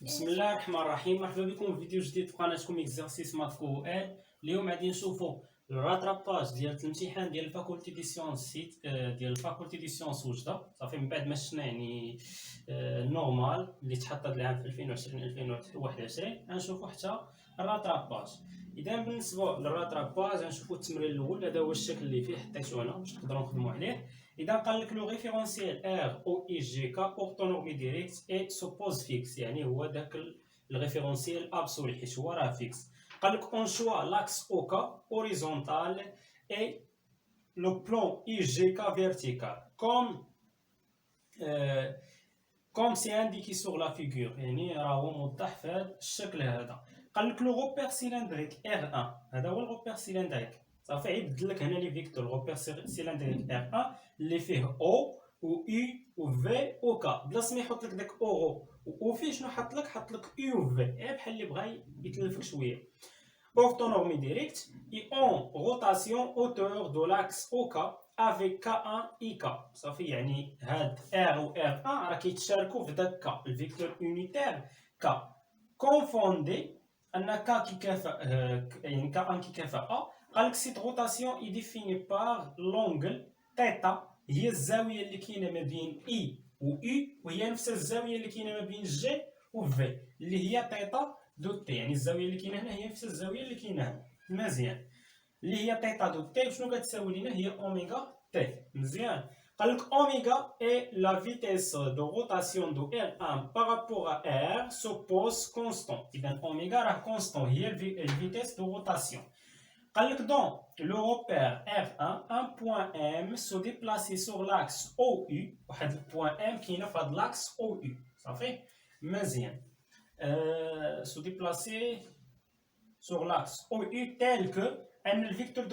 بسم الله الرحمن الرحيم. مرحبا بكم في فيديو جديد في قناتكم اكزرسيس ماث كو ان. اليوم غادي نشوفوا الراتراباج ديال الامتحان ديال الفاكولتي دي سيونس ديال الفاكولتي دي سيونس وجده صافي من بعد ما شفنا يعني النورمال اللي تحط هذا العام في 2020 2021 غنشوفوا حتى الراتراباج. اذا بالنسبه للراتراباج غنشوفوا التمرين الاول، هذا هو الشكل اللي فيه حطيته هنا باش نقدروا نخدموا عليه. اذا قال لك لو ريفيرونسيال ار او اي جي كا اورتونورمي ديريكت اي سوبوز فيكس، يعني هو داك الريفيرونسيال ابسولي حيت هو راه فيكس. قال لك اون شوا لاكس او كا اوريزونتال اي لو بلون اي جي كا فيرتيكال كوم سي انديكي سور لا فيغور، يعني راه هو موضح في هذا الشكل هذا. قال لك لو روبير سيلندريك ار 1، هذا هو الروبير سيلندريك صافي. يبدل لك هنا لي فيكتور روبير سيلندريك ار 1 اللي فيه او و اي و في و كا، بلاص ما يحط لك داك او و في شنو حط لك؟ حط لك اي و في، بحال اللي بغا يتلفك شويه. Orthonormée directe et en rotation hauteur de l'axe OK avec K1 et K. صافي يعني هاد R و R1 راه كيتشاركوا في داك K الفيكتور يونيتير K. كونفوندي ان K كيكافئ يعني K1 كيكافئ A. قال لك سيت روتاسيون اي ديفيني بار لونغل تيتا، هي الزاويه اللي كاينه ما بين اي و اي، وهي نفس الزاويه اللي كاينه ما بين جي و في اللي هي تيتا دو تي، يعني الزاويه اللي كاينه هنا هي نفس الزاويه اللي كاينه هنا. مزيان، اللي هي تيتا دو تي شنو كتساوي لنا؟ هي اوميغا تي. مزيان. قال لك اوميغا اي لا فيتيس دو روتاسيون دو ار 1 بارابور ا ار سوبوز كونستون. اذا اوميغا راه كونستون، هي الفيتيس دو روتاسيون. قال لك دون لو روبير R1 ان بوين M سو ديبلاسي سور لاكس OU، واحد البوين M كاينه في هاد لاكس OU صافي. مزيان. se déplacer sur l'axe OU tel que ان الفيكتور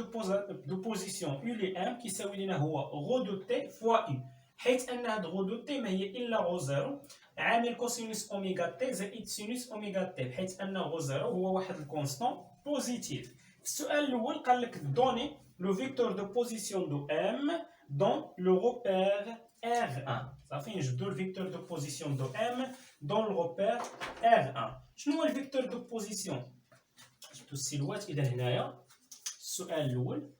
دو بوزيسيون U لي M كيساوي لنا هو غو دو تي فوا U، حيث ان هاد غو دو تي ما هي الا غو زيرو عامل كوسينوس اوميغا تي زائد سينوس اوميغا تي، حيث ان غو زيرو هو واحد الكونستون بوزيتيف. السؤال الاول قال لك دوني لو فيكتور دو بوزيسيون دو M دون لو روبير R1 صافي. نجبدو الفيكتور دو بوزيسيون دو M دون لو روبير R1. شنو هو الفيكتور دو بوزيسيون؟ جبدو السيلوات. اذا هنايا السؤال الاول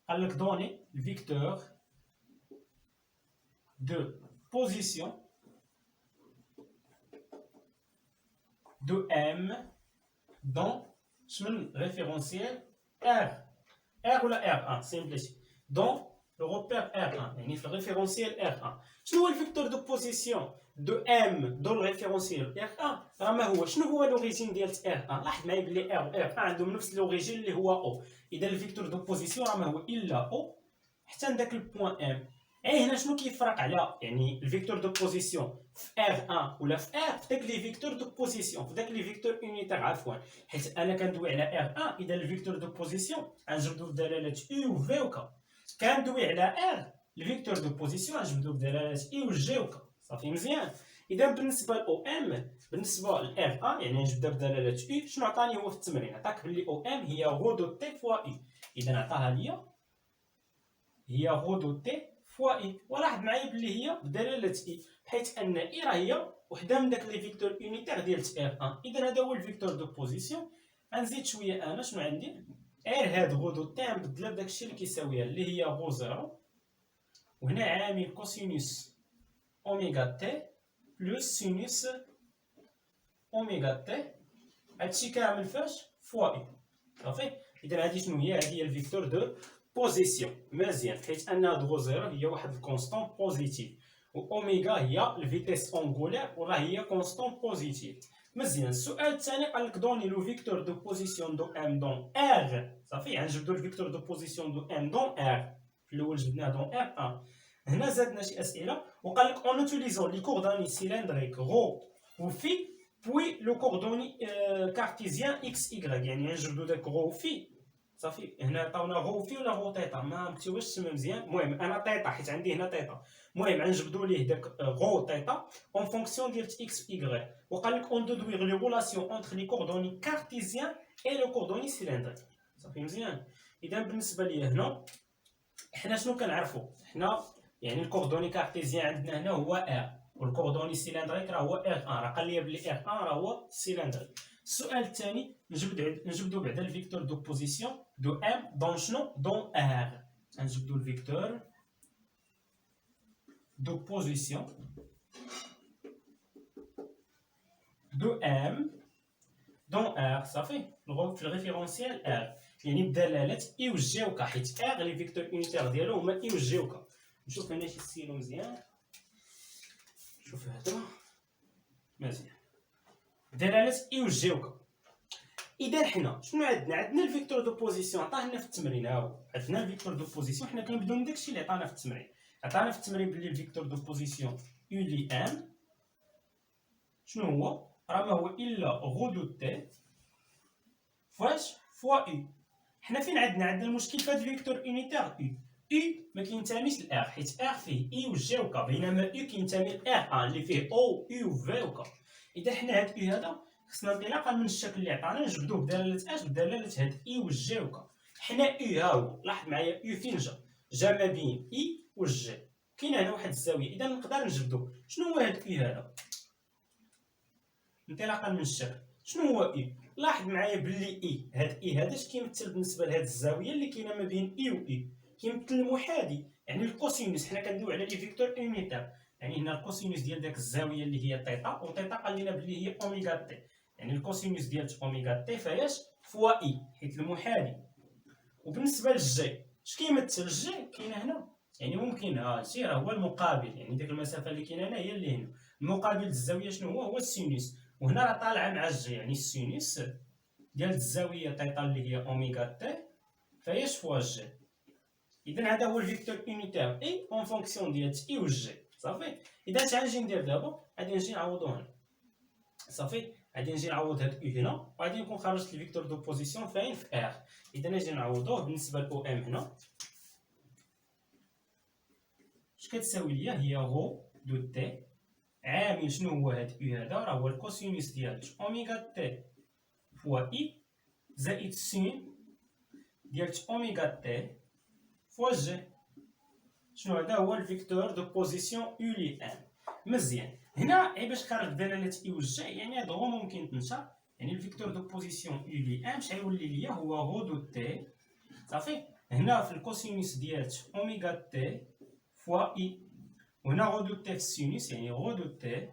قال لك دوني الفيكتور دو بوزيسيون دو M دون شمن ريفيرونسيال R ولا R1 سيمبليسي دون لو روبير R1، يعني في الريفيرونسيال R1. شنو هو الفيكتور دو بوزيسيون دو M دون الريفيرونسيال R1؟ راه ما هو شنو هو لوريجين ديال R1؟ لاحظ معايا بلي R و R1 عندهم نفس لوريجين اللي هو O. اذا الفيكتور دو بوزيسيون راه ما هو الا O حتى لذاك البوين M. هنا شنو كيفرق على يعني الفيكتور دو بوزيسيون في R1 ولا في R؟ في داك لي فيكتور دو بوزيسيون، في داك لي فيكتور يونيتير عفوا، حيت انا كندوي على R1 اذا الفيكتور دو بوزيسيون غنجبدو بدلاله U و V و K. كندوي على R الفيكتور دو بوزيسيون غنجبدو بدلاله I و G و K صافي. مزيان. اذا بالنسبه ل OM بالنسبه ل R1 يعني نجبدها بدلاله U، شنو عطاني هو في التمرين؟ عطاك بلي OM هي غو دو تي فوا I، اذا عطاها ليا هي غو دو تي فوا اي، ولاحظ معايا بلي هي بدلاله اي، حيث ان اي راه هي وحده من داك لي فيكتور يونيتير ديال R1. اذا هذا هو الفيكتور دو بوزيسيون. غنزيد شويه انا شنو عندي؟ هاد غو دو تي نبدلها بداك الشيء اللي كيساويها اللي هي غو زيرو، وهنا عامل كوسينوس اوميغا تي بلس سينوس اوميغا تي، هادشي كامل فاش فوا اي صافي. اذا هادي شنو هي؟ هادي هي الفيكتور دو بوزيسيون. مزيان، حيت ان هاد غو زيرو هي واحد الكونستون بوزيتيف و اوميغا هي الفيتيس اونغولير وراه هي كونستون بوزيتيف. مزيان. السؤال الثاني قال لك دوني لو فيكتور دو بوزيسيون دو ام دون ار صافي. غنجبدو الفيكتور دو بوزيسيون دو ام دون ار، في الاول جبدناه دون ار 1. هنا زادنا شي اسئله وقال لك اون اوتيليزون لي كوردوني سيلندريك غو و في بوي لو كوردوني كارتيزيان اكس ايغريك، يعني غنجبدو داك غو في صافي. هنا عطاونا غو في ولا غو تيتا ما مكتوباش تما مزيان. المهم انا تيتا حيت عندي هنا تيتا. المهم غنجبدو ليه داك غو تيتا اون فونكسيون ديال اكس ايغريك. وقال لك اون دودويغ لي ريلاسيون اونتر لي كوردوني كارتيزيان اي لو كوردوني سيلندريك صافي. مزيان. اذا بالنسبه ليا هنا حنا شنو كنعرفو؟ حنا يعني الكوردوني كارتيزيان عندنا هنا هو ار، والكوردوني سيلندريك راه هو ار 1 راه قال لي بلي ار 1 راه هو سيلندريك. السؤال الثاني نجبدو بعدا الفيكتور دو بوزيسيون دو ام دون شنو دون ار. نجبدو الفيكتور دو بوزيسيون دو ام دون ار صافي في الريفيرونسيال ار، يعني بدلاله اي و جي و ك، حيت ار لي فيكتور يونيتير ديالو هما اي و جي و ك. نشوف هنا شي ستيلو مزيان، شوف هذا مزيان، دلاله اي و جي و ك. اذا حنا شنو عندنا الفيكتور دو بوزيسيون عطاه لنا في التمرين، ها هو عندنا الفيكتور دو بوزيسيون. حنا كنبداو من داكشي اللي عطانا في التمرين. عطانا في التمرين بلي الفيكتور دو بوزيسيون يو لي ام شنو هو؟ راه ما هو الا غو دو تي فاش فوا يو. حنا فين عندنا المشكل في هاد الفيكتور يونيتير يو. يو ما كينتميش لار حيت ار فيه اي و جي و ك، بينما يو كينتمي لار 1 اللي فيه او يو في و ك. اذا حنا هاد يو هذا خصنا انطلاقا من الشكل اللي عطانا نجبدوه بدلاله اش؟ بدلاله هاد اي و جي و ك. حنا يو ها هو، لاحظ معايا يو فين جا ما بين اي و جي، كاين هنا واحد الزاويه، اذا نقدر نجبدو شنو هو هاد يو هذا انطلاقا من الشكل. شنو هو اي؟ لاحظ معايا بلي اي هاد اي هذا اش كيمثل بالنسبه لهاد الزاويه اللي كاينه ما بين اي و اي؟ كيمثل المحاذي، يعني الكوسينوس. حنا كندويو على لي فيكتور يونيتير، يعني هنا الكوسينوس ديال داك الزاويه اللي هي تيتا، وتيتا قال لنا بلي هي اوميغا تي، يعني الكوسينوس ديال اوميغا تي فاياش فوا اي حيت المحاذي. وبالنسبه للجي اش كيمثل الجي؟ كاينه هنا، يعني ممكن جي راه هو المقابل، يعني ديك المسافه اللي كاينه هنا هي اللي هنا المقابل الزاويه. شنو هو؟ هو السينوس، وهنا راه طالعه مع الجي، يعني السينوس ديال الزاويه تيتا اللي هي اوميغا تي فاياش فوا جي. اذا هذا هو الفيكتور يونيتير اي اون فونكسيون ديال اي و جي صافي. اذا اش غنجي ندير دابا؟ غادي نجي نعوضو هنا صافي، غادي نجي نعوض هاد او هنا، وغادي نكون خرجت الفيكتور دو بوزيسيون فين؟ في ار. اذا نجي نعوضوه بالنسبه ل ام هنا اش كتساوي ليا؟ هي غو دو تي عامل شنو هو هاد او هذا؟ راه هو الكوسينوس ديال اوميغا تي فوا اي زائد سين ديال اوميغا تي فوا جي. شنو هذا؟ هو الفيكتور دو بوزيسيون او لي ام. مزيان. هنا باش خرج دلاله اي و جي، يعني هاد غو ممكن تنشر، يعني الفيكتور دو بوزيسيون او لي ام شغيولي ليا هو غو دو تي صافي. هنا في الكوسينوس ديال اوميغا تي فوا اي، وهنا غو دو تي في السينوس، يعني غو دو تي في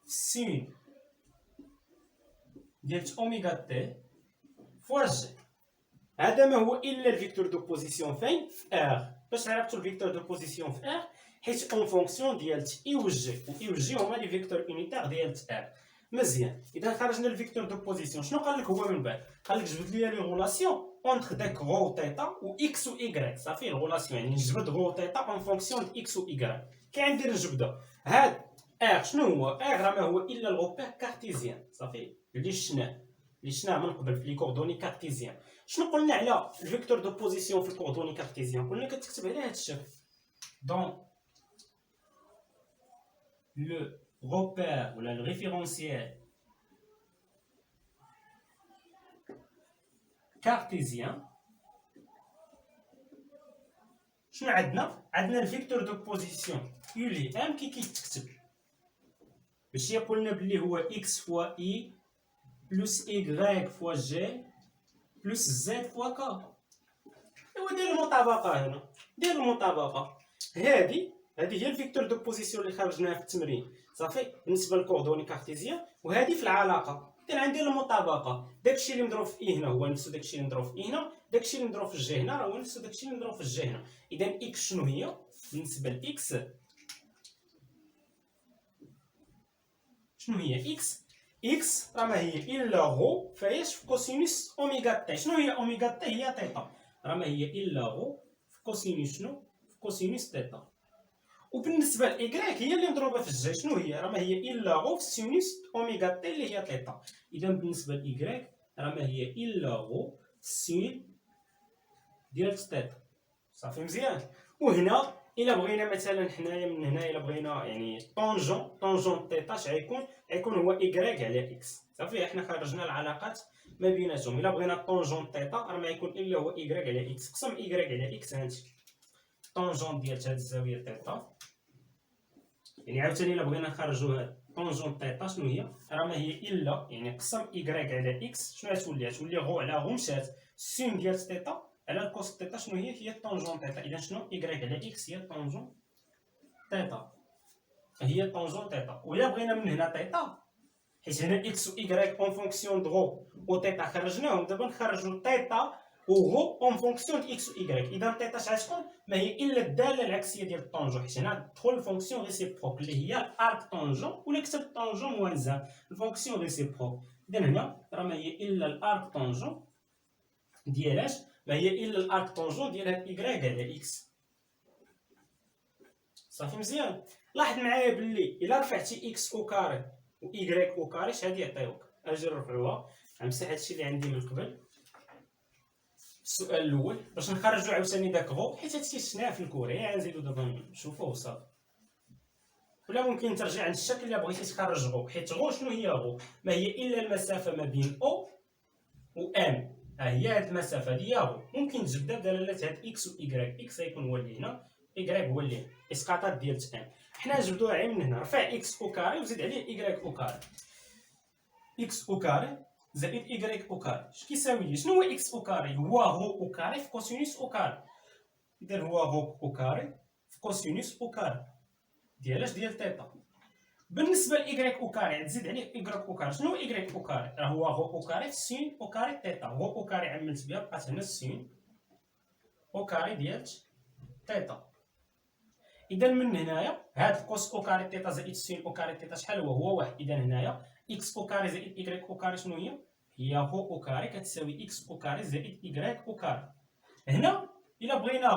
السين ديال اوميغا تي فوا جي. هذا ما هو الا الفيكتور دو بوزيسيون فين؟ في ار. باش عرفتو الفيكتور دو بوزيسيون في ار؟ حيت اون فونكسيون ديال اي و جي، و اي و جي هما لي فيكتور يونيتير ديال ار. مزيان. اذا خرجنا الفيكتور دو بوزيسيون شنو قال لك هو من بعد؟ قال لك جبد لي لي غولاسيون اونتر داك غو تيتا و اكس و ايكغيك صافي. الغولاسيون يعني نجبد غو تيتا اون فونكسيون د اكس و ايكغيك. كي غندير نجبدها هاد ار شنو هو؟ ار راه ما هو الا الغوبير كارتيزيان صافي اللي شفناه من قبل في لي كوردوني كارتيزيان. شنو قلنا على الفيكتور دو بوزيسيون في الكوردوني كارتيزيان؟ قلنا كتكتب على هاد الشكل دون لو repère ولا le référentiel cartésien. شنو عندنا؟ عندنا الفيكتور دو بوزيسيون يو لي ام كي كيتكتب باش يقولنا بلي هو اكس فوا اي بلس ايغريك فوا جي بلس زد فوا كا. ايوا دير المطابقه هنا، دير المطابقه. هذه هي الفيكتور دو بوزيسيون اللي خرجناها في التمرين صافي بالنسبه للكوردوني كارتيزيان، وهذه في العلاقه. اذا غندير المطابقه، داكشي اللي مضروب في اي هنا هو نفسو داكشي اللي مضروب في اي هنا، داكشي اللي مضروب في الجي هنا راه هو نفسو داكشي اللي مضروب في الجي هنا. اذا اكس شنو هي؟ بالنسبه لاكس شنو هي اكس؟ اكس راه ما هي الا غو فاياش في كوسينوس اوميغا تي. شنو هي اوميغا تي؟ هي تيتا، راه ما هي الا غو في كوسينوس شنو؟ في كوسينوس تيتا. وبالنسبه لايكغيك هي اللي مضروبه في الجي، شنو هي؟ راه ما هي الا غو في سينوس اوميغا تي اللي هي تيتا. اذا بالنسبه لايكغيك راه ما هي الا غو في السين ديال تيتا صافي. مزيان. وهنا الا بغينا مثلا حنايا من هنا الا بغينا يعني طونجون تيتا اش غيكون هو ايكغيك على اكس صافي. حنا خرجنا العلاقات ما بيناتهم. الا بغينا طونجون تيتا راه ما يكون الا هو ايكغيك على اكس. قسم ايكغيك على اكس هانتي طونجون ديال هاد الزاويه تيتا يعني عاوتاني الا بغينا نخرجوا هاد طونجون تيتا شنو هي؟ راه ما هي الا يعني قسم ايكغيك على اكس شنو غتولي؟ غتولي غو على غو مشات السين ديال تيتا على الكوس تيتا شنو هي طونجون تيتا. اذا شنو ايكغيك على اكس هي طونجون تيتا، هي طونجون تيتا. وإلا بغينا من هنا تيتا حيت هنا اكس و ايكغيك اون فونكسيون دو غو و تيتا خرجناهم، دابا نخرجوا تيتا و غو اون فونكسيون دو اكس و ايكغيك. اذا تيتا اش غتكون؟ ما هي الا الداله العكسيه ديال الطونجون، حيت هنا تدخل الفونكسيون ريسيبروك اللي هي الارك طونجون ولا كتبت طونجون موازان الفونكسيون ريسيبروك. اذا هنا راه ما هي الا الارك طونجون ديال اش؟ ما هي الا الارك طونجون ديال هاد ايكغيك على اكس. صافي مزيان. لاحظ معايا باللي الا رفعتي اكس او كاري و ايكغيك او كاري اش غادي يعطيوك؟ اجي نرفعوها، غنمسح هادشي اللي عندي من قبل. السؤال الاول باش نخرجوا عاوتاني داك غو حيت هادشي شفناه في الكوري، غنزيدو دابا نشوفوه صافي. ولا ممكن ترجع عند الشكل الا بغيتي تخرج غو، حيت غو شنو هي غو؟ ما هي الا المسافه ما بين او و ام. ها هي هاد المسافه هادي هي غو. ممكن تجبدها بدلاله هاد اكس و ايكغيك، اكس غيكون هو اللي هنا، ايكغيك هو اللي هنا، اسقاطات ديال ام. حنا نجبدوها غير من هنا، رفع اكس او كاري وزيد عليه ايكغيك او كاري. اكس او كاري زائد ايكغيك او كاري اش كيساوي لي؟ شنو هو اكس او كاري؟ هو غو او كاري في كوسينوس او كاري. اذا هو غو او كاري في كوسينوس او كاري ديال اش؟ ديال تيتا. بالنسبه لايكغيك او كاري تزيد عليه ايكغيك او كاري. شنو هو ايكغيك او كاري؟ راه هو غو او كاري في سين او كاري تيتا. غو او كاري عملت بها بقات هنا السين او كاري ديال تيتا. اذا من هنايا هاد الكوس او كاري تيتا زائد سين او كاري تيتا شحال هو؟ هو واحد. اذا هنايا اكس او كاري زائد ايكغيك او كاري شنو هي؟ هي غو او كاري كتساوي اكس او كاري زائد ايكغيك او كاري. هنا الا بغينا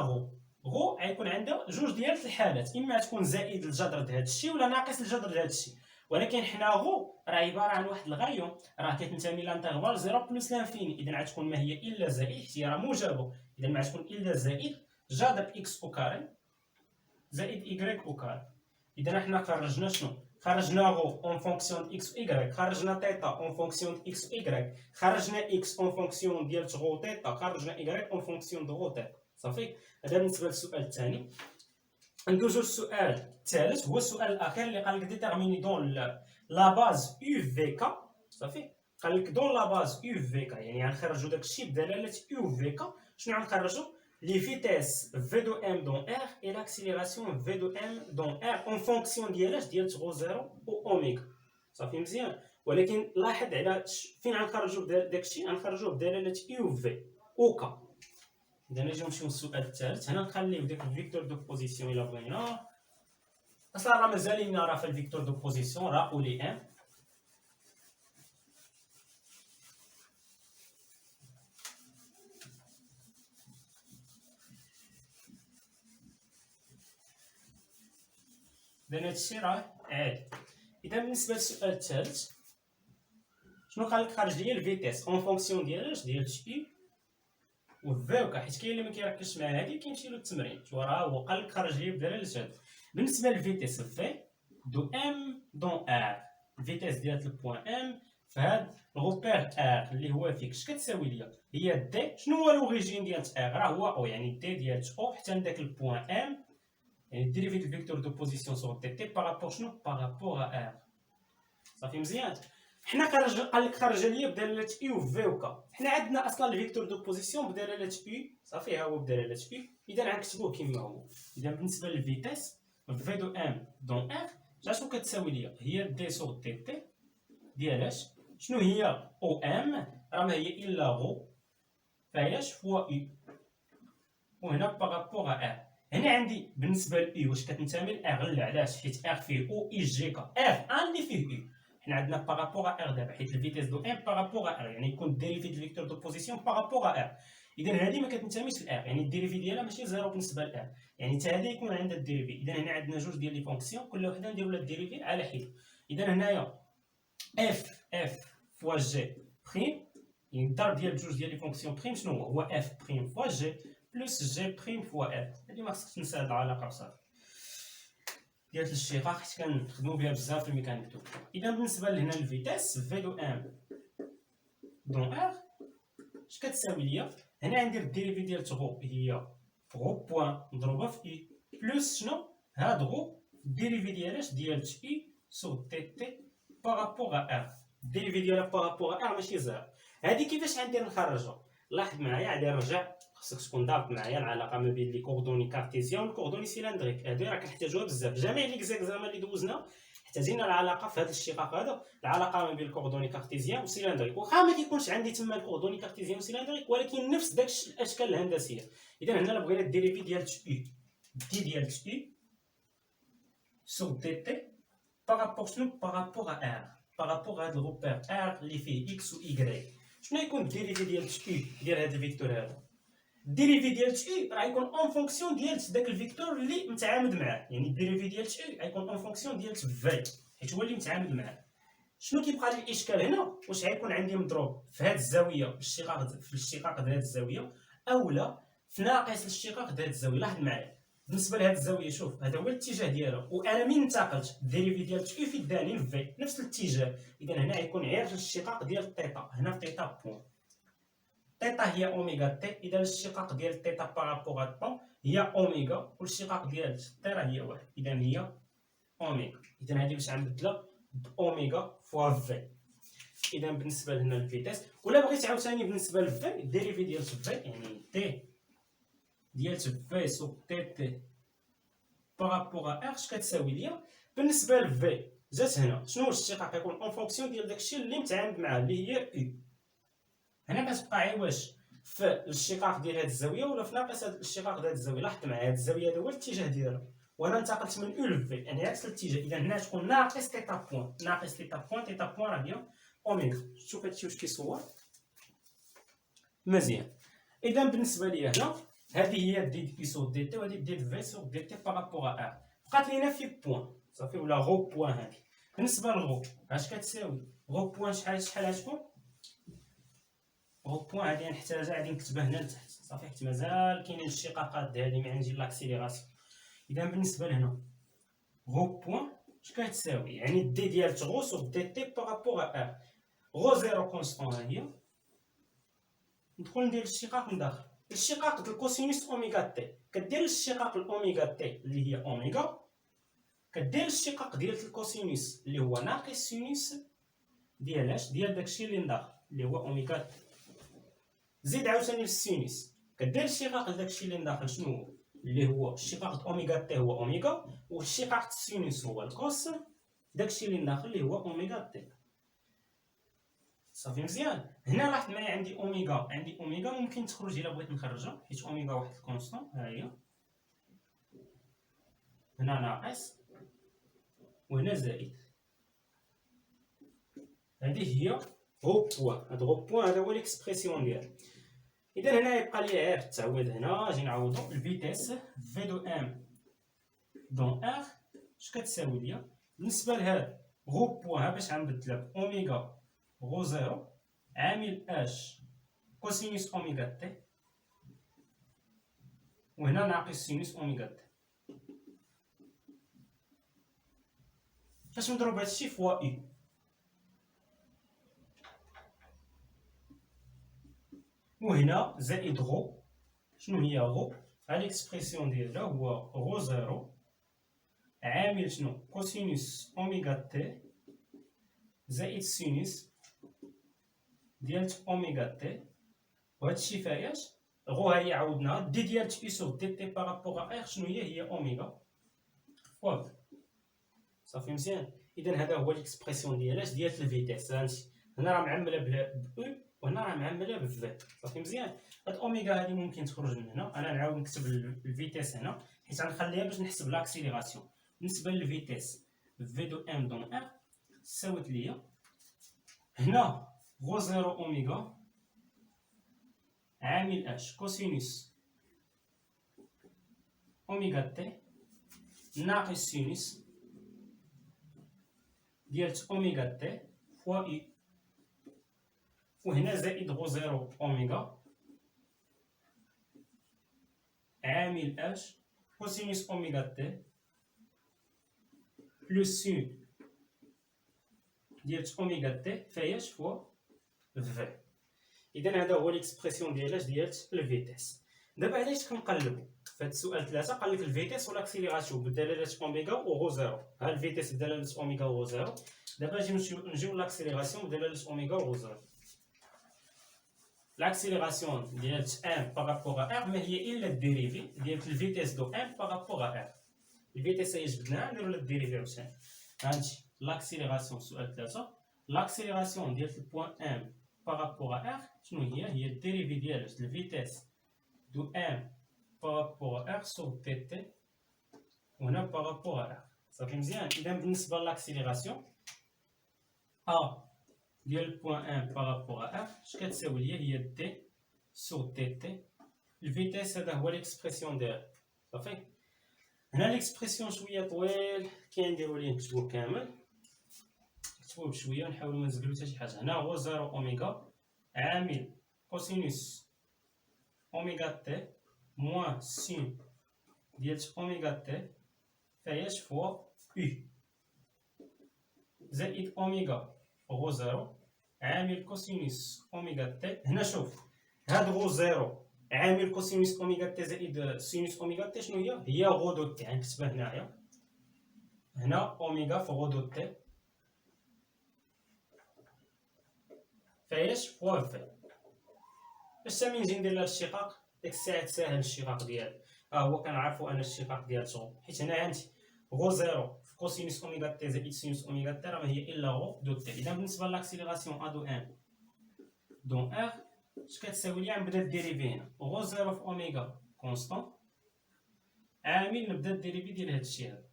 غو غيكون عندها جوج ديال الحالات، اما تكون زائد الجذر د هذا الشيء ولا ناقص الجذر د هذا الشيء. ولكن حنا غو راه عباره عن واحد الغايون راه كتنتمي لانترفال 0 بلس لانفيني. اذا غتكون ما هي الا زائد، حيت هي راه موجبه، اذا ما غتكون الا زائد جذر اكس او كاري زائد ايكغيك او كاري. اذا حنا خرجنا شنو؟ خرجنا غو اون فونكسيون اكس و ايكغيك، خرجنا تيتا اون فونكسيون اكس و ايكغيك، خرجنا اكس اون فونكسيون ديال غو تيتا، خرجنا ايكغيك اون فونكسيون دو غو تيتا. صافي. هذا بالنسبه للسؤال الثاني. ندوزو للسؤال الثالث، هو السؤال الاخير اللي قال لك ديتيرميني دون لا باز يو في كا. صافي. قال لك دون لا باز يو في كا، يعني غنخرجوا داك الشيء بدلاله يو في كا. شنو غنخرجوا؟ les vitesses v de m dans r et l'accélération v de m dans r en fonction ديال ρ 0 و اوميغا. صافي مزيان. ولكن لاحظ على فين غنخرجوا داك الشيء، غنخرجوه بدلاله يو في او كا. اذا نجيو نمشيو للسؤال الثالث. هنا نخليو داك الفيكتور دو بوزيسيون الا بغينا. اصلا راه مازال لينا راه في الفيكتور دو بوزيسيون راه اولي ام. اذا هادشي راه عادي. اذا بالنسبه للسؤال الثالث شنو قال لك؟ خرج ليا الفيتيس اون فونكسيون ديال اش؟ ديال اي و في وكا. حيت كاين اللي ما كيركزش مع هادي كيمشي له التمرين. شوف راه هو قال لك خرج ليا بدلاله هاد. بالنسبه للفيتيس في دو ام دون ار، الفيتيس ديال البوان ام في هاد الغوبير ار اللي هو فيك اش كتساوي ليا؟ هي دي. شنو هو لوريجين ديال ار؟ راه هو او، يعني دي ديال او حتى لداك البوان ام، يعني ديريفيت الفيكتور دو بوزيسيون سور تي تي بارابور شنو؟ بارابور ار. صافي مزيان. حنا قال لك خرج ليا بدلاله اي و في وكا. حنا عندنا اصلا الفيكتور دو بوزيسيون بدلاله اي. صافي ها هو بدلاله اي. اذا غنكتبوه كما هو. اذا بالنسبه للفيتيس في دو ام دون ار شنو كتساوي ليا؟ هي دي سور تي تي ديال اش؟ شنو هي او ام؟ راه ما هي الا غو فهي اش فوا اي، وهنا بارابور ار. هنا عندي بالنسبه لاي واش كتنتمي لار؟ لا، علاش؟ حيت ار فيه او اي جي كا، ار ان اللي فيه اي. حنا عندنا بارابور ار دابا، حيت الفيتيس دو ام بارابور ار، يعني يكون الديريفي دو فيكتور دو بوزيسيون بارابور ار. اذا هذه ما كتنتميش لار، يعني الديريفي ديالها ماشي زيرو بالنسبه لار، يعني حتى هذه يكون عندها الديريفي. اذا هنا عندنا جوج ديال لي فونكسيون كل وحده نديرو لها الديريفي على حده. اذا هنايا اف فوا جي بريم، يعني الضرب ديال جوج ديال لي فونكسيون بريم شنو هو؟ اف بريم فوا جي بلس جي بريم فوا ار. هادي ما خصكش تنسى هاد العلاقه بصافي ديال الشقاق حيت كنخدمو بها بزاف في الميكانيك. اذا بالنسبه لهنا الفيتيس في دو ام دون ار اش كتساوي ليا؟ هنا ندير الديريفي ديال غو، هي غو بوان مضروبه في اي بلس شنو؟ هاد غو الديريفي ديال ديال اي سو تي تي بارابور ا ار. الديريفي ديالها بارابور ا ار ماشي زيرو. هادي كيفاش غندير نخرجها؟ لاحظ معايا، غادي نرجع، خصك تكون ضابط معايا العلاقه ما بين لي كوردوني كارتيزيان والكوردوني سيلندريك. هادو راه كنحتاجوها بزاف، جميع لي زيكزامان اللي دوزنا احتاجينا العلاقه في هذا الشقاق هذا، العلاقه ما بين الكوردوني كارتيزيان والسيلندريك. واخا ما كيكونش عندي تما الكوردوني كارتيزيان والسيلندريك، ولكن نفس داك الاشكال الهندسيه. اذا هنا بغينا الديريفي ديال اي، دي ديال اي سور دي تي بارابور شنو؟ بارابور ا ار، بارابور هاد الغوبير ار اللي فيه اكس و ايكغيك. شنو يكون الديريفي ديال اي ديال هاد الفيكتور هذا؟ الديريفي ديال اي راه يكون اون فونكسيون ديال داك الفيكتور اللي متعامد معاه، يعني الديريفي ديال اي غيكون اون فونكسيون ديال في، حيت هو اللي متعامد معاه. شنو كيبقى لي الاشكال هنا؟ واش غيكون عندي مضروب في هاد الزاويه في الشقاق ديال هاد الزاويه، اولا في ناقص الشقاق ديال هاد الزاويه؟ لاحظ معايا بالنسبه لهاد الزاويه، شوف هذا هو الاتجاه ديالها، وانا من انتقلت الديريفي ديال اي في داني في نفس الاتجاه. اذا هنا غيكون غير في الشقاق ديال تيتا، هنا تيتا بوين، تيتا هي اوميغا تي. اذا الشقاق ديال تيتا بارابور طون هي اوميغا، والشقاق ديال تي راه هي واحد، اذا هي اوميغا. اذا هذه باش غنبدلها باوميغا فوا في. اذا بالنسبه لهنا الفيتيس، ولا بغيت عاوتاني بالنسبه لفي الديريفي ديال في، يعني تي ديال في سو تي تي بارابور ا ار اش كتساوي ليا؟ بالنسبه لفي جات هنا شنو الشقاق؟ يكون اون فونكسيون ديال داكشي اللي متعامد معاه اللي هي اي. هنا كتبقى عوج في الشقاق ديال هاد الزاويه ولا في ناقص هاد الشقاق ديال هاد الزاويه. لاحظ معايا هاد الزاويه هذا هو الاتجاه ديالها، وانا انتقلت من او لفي يعني عكس الاتجاه. اذا هنا تكون ناقص تيتا بوين، ناقص تيتا بوين، تيتا بوين راه هي اوميغا. شوف هادشي واش كيصور مزيان. اذا بالنسبه لي هنا هذه هي دي بي سو دي تي، وهذه دي في سو دي تي بارابور ا. بقات لينا في بوين صافي، ولا غو بوين. هذه بالنسبه لغو اش كتساوي؟ غو بوين شحال غتكون؟ غو بوين هادي نحتاجها، غادي نكتبها هنا لتحت صافي، حيت مازال كاينين الشقاقات ديال هادي مع نجي لاكسيليراسيون. اذا بالنسبه لهنا غو بوين اش كتساوي؟ يعني دي ديال غو سور دي تي بارابور ا. غو زيرو كونستون ها هي، ندخل ندير الشقاق من داخل الشقاق ديال الكوسينوس اوميغا تي. كدير الشقاق الاوميغا تي اللي هي اوميغا، كدير الشقاق ديال الكوسينوس اللي هو ناقص سينوس ديال اش؟ ديال داكشي اللي لداخل اللي هو اوميغا تي. زيد عاوتاني السينوس، كدير الشقاق داكشي اللي لداخل شنو هو؟ اللي هو الشقاق اوميغا تي هو اوميغا، والشقاق السينوس هو الكوس داكشي اللي لداخل اللي هو اوميغا تي. صافي مزيان. هنا لاحظ معايا عندي اوميغا ممكن تخرج الا بغيت نخرجها، حيت اوميغا واحد الكونستون ها هي، هنا ناقص وهنا زائد. هذه هي غو بوين، هاد غو بوين هذا هو ليكسبرسيون ديالها. اذا هنا يبقى لي غير التعويض، هنا اجي نعوضو الفيتيس في دو ام دون ار اش كتساوي ليا؟ بالنسبه لهاد غو بوين باش غنبدلها باوميغا غو زيرو عامل اش كوسينوس اوميغا تي، وهنا ناقص سينوس اوميغا تي. فاش نضرب هادشي فوا اي، وهنا زائد غو. شنو هي غو؟ ها ليكسبرسيون ديالها هو غو زيرو عامل شنو؟ كوسينوس اوميغا تي زائد سينوس ديال اوميغا تي. وهادشي فاياش غو ها هي عوضناها دي ديال اي سور دي تي بارابور ا ار شنو هي اوميغا فوا. صافي مزيان. اذا هذا هو ليكسبرسيون ديال الفيتيس. هنا راه معمله ب او وهنا راه معمله ب في. صافي مزيان. هاد اوميغا هادي ممكن تخرج من هنا، انا نعاود نكتب الفيتيس هنا حيت غنخليها باش نحسب لاكسيليراسيون. بالنسبه للفيتيس في دو ام دون ار ساوت ليا هنا غو زيرو اوميغا عامل اش كوسينوس اوميغا تي ناقص سينوس ديال اوميغا تي فوا اي، وهنا زائد غو زيرو اوميغا عامل اش كوسينوس اوميغا تي بلس سين ديال اوميغا تي فاياش فوا في. اذا هذا هو ليكسبرسيون ديال الفيتيس. دابا علاش كنقلبوا في هذا السؤال 3 قال لك الفيتيس والاكسيليراسيون بدلاله اوميغا وغو زيرو. ها الفيتيس بدلاله اوميغا وغو زيرو. دابا نجيو لاكسيليراسيون بدلاله اوميغا وغو زيرو. لاكسيليراسيون ديال ام بارابور ا ار ما هي الا الديريفي ديال الفيتيس دو ام بارابور ا ار. الفيتيس هي جبدناها نديرو الديريفي عاوتاني. هانتي لاكسيليراسيون سؤال 3. لاكسيليراسيون ديال البوان ام بارابور ا ار شنو هي؟ هي الديريفي ديال الفيتيس دو ام بارابور ا ار سور تي تي وهنا بارابور ا ار. صافي مزيان. اذا بالنسبه لاكسيليراسيون ا ديال البوان ان بارابور ا ار اش كتساوي ليا؟ هي دي سور تي تي. الفيتيس هذا هو ليكسبرسيون ديالها. صافي. هنا ليكسبرسيون شويه طويل كنديرو ليه نكتبوه كامل. نكتبوه بشويه ونحاولوا ما نزقلو حتى شي حاجه. هنا هو زيرو اوميغا عامل كوسينوس اوميغا تي موان سين ديال اوميغا تي فاياش فوا او زائد اوميغا غو زيرو عامل كوسينوس اوميغا تي. هنا شوف هاد غو زيرو عامل كوسينوس اوميغا تي زائد سينوس اوميغا تي شنو هي؟ هي غو دو تي. غنكتبها هنايا. هنا اوميغا في غو دو تي فاياش فوا في. باش سامي نجي ندير لها الاشتقاق ديك الساعه تساهل الاشتقاق ديال هو كنعرفو ان الاشتقاق ديال شغل حيت هنا هانتي غو زيرو في كوسينوس اوميغا تي زائد سينوس اوميغا تي راه ما هي الا غو دو تي. اذا بالنسبه لاكسيليراسيون ا دو ان دون ار اش كتساوي ليا؟ نبدا الديريفي هنا غو زيرو في اوميغا كونستون عامل نبدا الديريفي ديال هادشي هذا.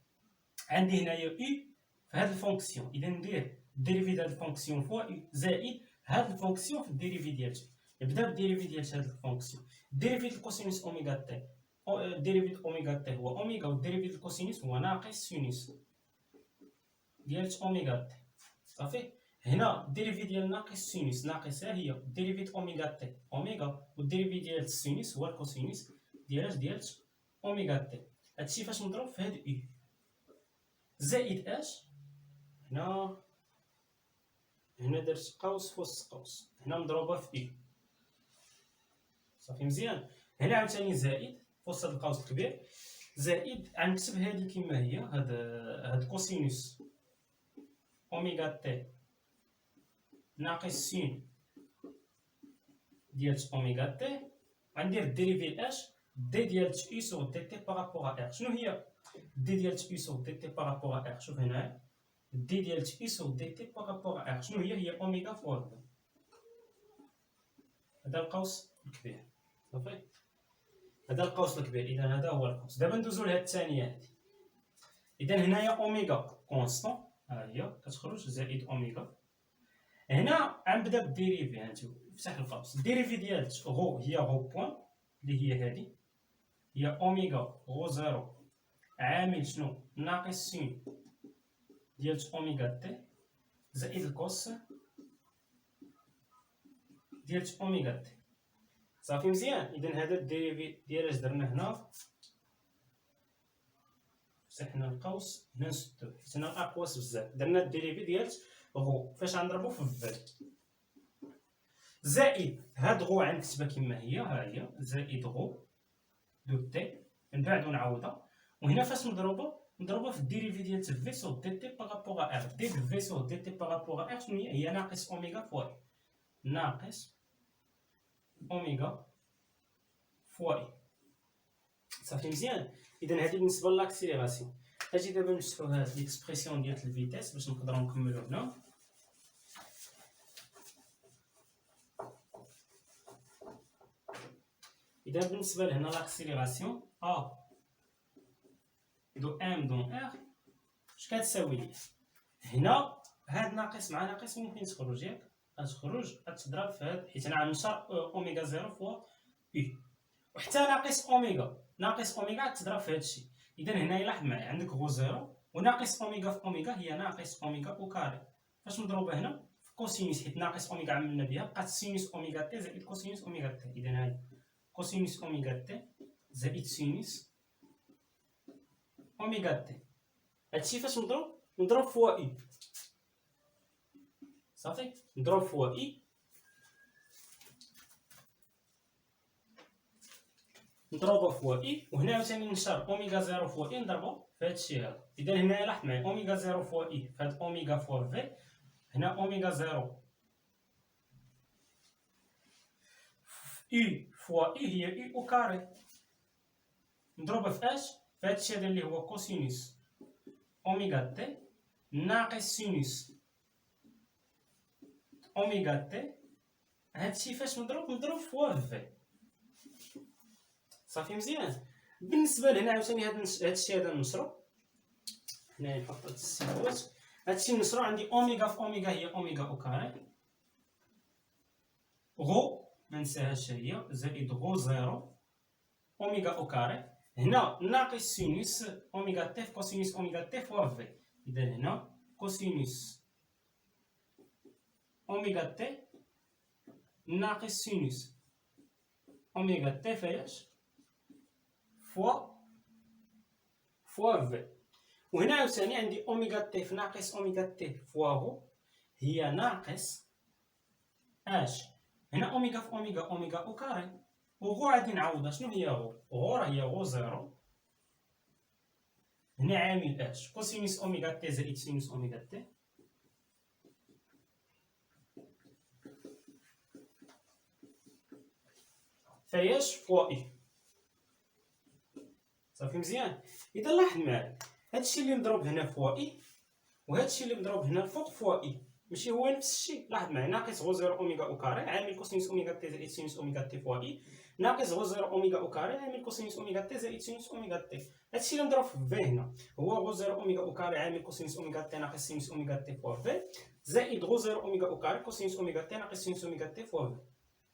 عندي هنايا اي في هاد الفونكسيون. اذا ندير الديريفي ديال الفونكسيون فوا اي زائد هاد الفونكسيون في الديريفي ديالها. نبدا بالديريفي ديال هاد الفونكسيون. الديريفي ديال كوسينوس اوميغا تي الديريفي ديال اوميغا تي هو اوميغا والديريفي ديال كوسينوس هو ناقص سينوس ديال اوميغا تي. صافي. هنا الديريفي ديال ناقص سينوس ناقص ها هي الديريفي ديال اوميغا تي اوميغا والديريفي ديال السينوس هو الكوسينوس ديال اوميغا تي. هادشي فاش نضرب في هاد اي زائد اش هنا درت قوس في وسط قوس. هنا مضروبه في اي. صافي مزيان. هنا عاوتاني زائد في وسط القوس الكبير زائد غنكتب هادي كما هي هاد كوسينوس اوميغا تي ناقص سين ديال اوميغا تي. غندير الديريفي اش دي ديال اي سو دي تي بارابور ا ار. شنو هي دي ديال اي سو دي تي بارابور ا ار؟ شوف هنا دي ديال اي سو دي تي بارابور ا ار شنو هي اوميغا فوا هذا القوس الكبير. صافي. هذا القوس الكبير. اذا هذا هو القوس. دابا ندوزو لهاد الثانيه هادي. اذا هنايا اوميغا كونستون ها هي كتخرج زائد اوميغا. هنا غنبدا بالديريفي. هانتو فتح القوس. الديريفي ديال غو هي غو بوان اللي هي هادي هي اوميغا غو زيرو عامل شنو ناقص سين ديال اوميغا تي زائد الكوس ديال اوميغا تي. صافي مزيان. اذا هذا الديريفي ديال اش درنا هنا فتحنا القوس هنا نسدو حيت هنا اقواس بزاف. درنا الديريفي ديال غو فاش غنضربو في فال زائد هاد غو غنكتبها كما هي ها هي زائد غو دو تي من بعد ونعوضها. وهنا فاش نضربها في الديريفي ديال في سو دي تي بارابور ا ار. دي في سو دي تي بارابور ا ار شنو هي ناقص اوميغا فوا ناقص اوميغا فوا اي. صافي مزيان. اذا هذه بالنسبه لاكسيليراسيون. اجي دابا نشوفوا هاد ليكسبرسيون ديال الفيتيس باش نقدروا نكملوا هنا. اذا بالنسبه لهنا لاكسيليراسيون ا دو ام دون ار اش كتساوي لي؟ هنا هاد ناقص مع ناقص ممكن تخرج ياك غتخرج غتضرب في هاد حيت انا غنشر اوميغا زيرو فوا اي وحتى ناقص اوميغا تضرب في هادشي. اذا هنا لاحظ معايا عندك غو زيرو وناقص اوميغا في اوميغا هي ناقص اوميغا او كاري. فاش مضروبه هنا في كوسينوس حيت ناقص اوميغا عملنا بها بقات سينوس اوميغا تي زائد كوسينوس اوميغا تي. اذا هاي كوسينوس اوميغا تي زائد سينوس اوميغا تي. هادشي فاش نضرب فوا اي. صافي نضرب فوا اي نضربو فوا اي، وهنا عاوتاني نشار اوميغا زيرو فوا اي نضربو في هاد الشيء هذا. اذا هنايا لاحظ معايا اوميغا زيرو فوا اي في هاد اوميغا فوا في، هنا اوميغا زيرو اي فوا اي هي اي او كاري، نضربها في اش؟ في هاد الشيء هذا اللي هو كوسينوس اوميغا تي ناقص سينوس اوميغا تي. هادشي فاش نضرب فوا في. صافي مزيان. بالنسبه لهنا عاوتاني هادشي هذا نشرو، هنايا نحط هاد السيبوات، هادشي نشرو عندي اوميغا في اوميغا هي اوميغا او كاري، غو منساهاش هي زائد غو زيرو اوميغا او كاري، هنا ناقص سينوس اوميغا تي في كوسينوس اوميغا تي فوا في. اذا هنا كوسينوس اوميغا تي ناقص سينوس اوميغا تي فاياش فوا في. وهنا عاوتاني عندي اوميغا تي في ناقص اوميغا تي فوا غو هي ناقص اش؟ هنا اوميغا في اوميغا اوميغا او كاري، وغو غادي نعوضها. شنو هي غو؟ غو راه هي غو زيرو، هنا عامل اش؟ كوسينوس اوميغا تي زائد سينوس اوميغا تي فاياش فوا اي. صافي مزيان. اذا لاحظ معايا هادشي اللي مضروب هنا فوا اي وهادشي اللي مضروب هنا الفوق فوا اي ماشي هو نفس الشيء. لاحظ معايا ناقص غو زيرو اوميغا او كاري عامل كوسينوس اوميغا تي زائد سينوس اوميغا تي فوا اي، ناقص غو زيرو اوميغا او كاري عامل كوسينوس اوميغا تي زائد سينوس اوميغا تي. هادشي اللي مضروب في هنا هو غو زيرو اوميغا او كاري عامل كوسينوس اوميغا تي ناقص سينوس اوميغا تي فوا في، زائد غو زيرو اوميغا او كاري كوسينوس اوميغا تي ناقص سينوس اوميغا تي فوا في.